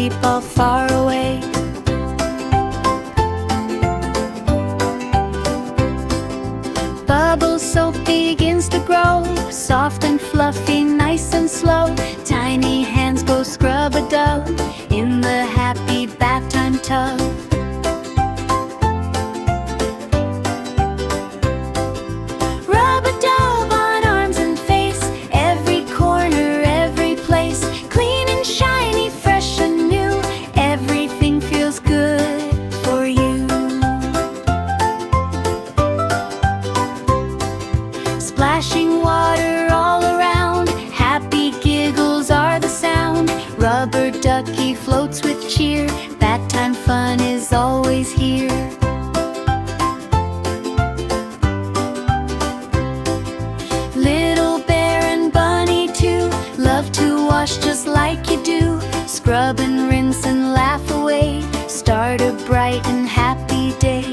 sleep all far away. Bubble soap begins to grow, soft and fluffy, nice and slow. Tiny hands go scrub-a-dub in the happy bath time tub. Rub-a-dub on arms and face, every corner, every place. Clean and shiny, fresh and new, everything feels good for you. Splashing water all around, happy giggles are the sound. Rubber ducky floats with cheer, bath time fun is always here. Little bear and bunny too love to wash just like you do. Scrub and rinse and laugh away, start a bright and happy day.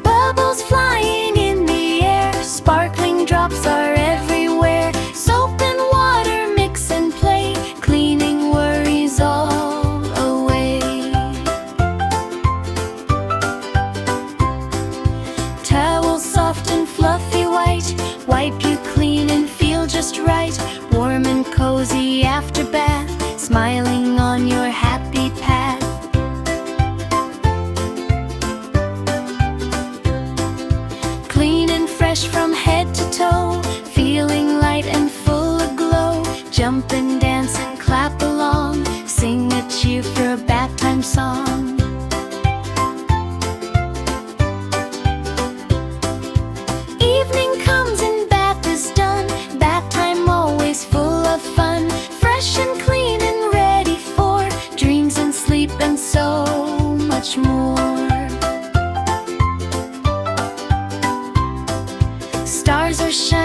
Bubbles flying in the air, sparkling drops are everywhere. Soap and water mix and play, cleaning worries all away. Towels soft and fluffy white, wipe you clean and feel just right. Warm and cozy after bath, smiling on your happy path. Clean and fresh from head to toe, feeling light and full of glow. Jump and dance and clap along, sing a cheer for a bath time song. Evening comes and bath is done, bath time always full of fun. Fresh and clean and ready for dreams and sleep and so much more. Stars are shining